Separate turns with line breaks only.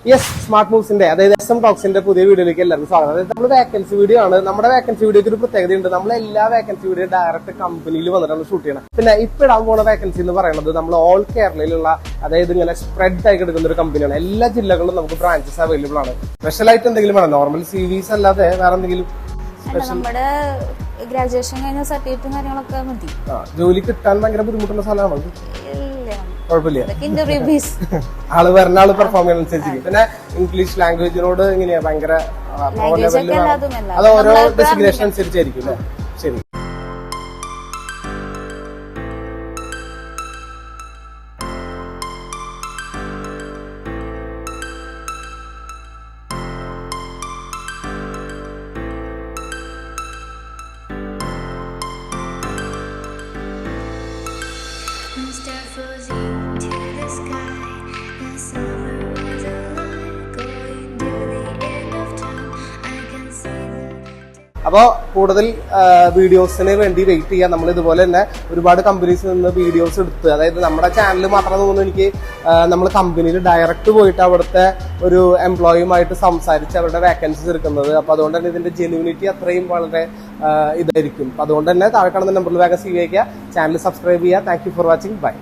Yes smart മൂവ്സിന്റെ അതായത് SM ടോക്സിന്റെ പുതിയ വീഡിയോയിലേക്ക് എല്ലാവർക്കും സ്വാഗതം. അതായത് നമ്മൾ വേക്കൻസി വീഡിയോ ആണ്. നമ്മുടെ വേക്കൻസി വീഡിയോക്ക് ഒരു പ്രത്യേകതയുണ്ട്. നമ്മൾ എല്ലാ വേക്കൻസി വീഡിയോ ഡയറക്റ്റ് കമ്പനിയിൽ വന്നിട്ടാണ് ഷൂട്ട് ചെയ്യണം. പിന്നെ ഇപ്പൊ ഇടാൻ പോകുന്ന വേക്കൻസി എന്ന് പറയുന്നത് നമ്മൾ ഓൾ കേരളയിലുള്ള അതായത് ഇങ്ങനെ സ്പ്രെഡ് ആയി കിടക്കുന്ന ഒരു കമ്പനിയാണ്. എല്ലാ ജില്ലകളിലും നമുക്ക് ബ്രാഞ്ചസ് അവൈലബിൾ ആണ്. സ്പെഷ്യൽ ആയിട്ട് എന്തെങ്കിലും വേണം, നോർമൽ CVs അല്ലാതെ വേറെ എന്തെങ്കിലും
നമ്മുടെ ഗ്രാജുവേഷൻ കഴിഞ്ഞ സർട്ടിഫിക്കറ്റും കാര്യങ്ങളൊക്കെ മതി.
ജോലി കിട്ടാൻ ഭയങ്കര ബുദ്ധിമുട്ടുള്ള സ്ഥലമാണ്. കുഴപ്പമില്ല, ആള് വരുന്ന ആള് പെർഫോം ചെയ്യുന്ന അനുസരിച്ചിരിക്കും. പിന്നെ ഇംഗ്ലീഷ് ലാംഗ്വേജിനോട് എങ്ങനെയാ ഭയങ്കര അത് ഓരോ ഡെസിഗ്നേഷൻ അനുസരിച്ചായിരിക്കും അല്ലേ? ശരി. അപ്പോൾ കൂടുതൽ വീഡിയോസിന് വേണ്ടി വെയിറ്റ് ചെയ്യാം. നമ്മൾ ഇതുപോലെ തന്നെ ഒരുപാട് കമ്പനീസിൽ നിന്ന് വീഡിയോസ് എടുത്ത്, അതായത് നമ്മുടെ ചാനൽ മാത്രം തോന്നുന്നു എനിക്ക് നമ്മൾ കമ്പനിയിൽ ഡയറക്റ്റ് പോയിട്ട് അവിടുത്തെ ഒരു എംപ്ലോയിയുമായിട്ട് സംസാരിച്ച് അവരുടെ വേക്കൻസീസ് എടുക്കുന്നത്. അപ്പോൾ അതുകൊണ്ട് തന്നെ ഇതിന്റെ ജെന്യൂനിറ്റി അത്രയും വളരെ ഇതായിരിക്കും. അതുകൊണ്ട് തന്നെ താഴെ കാണുന്ന നമ്പറിൽ വേഗം CV അയക്കുക, ചാനൽ സബ്സ്ക്രൈബ് ചെയ്യുക. Thank you for watching. By.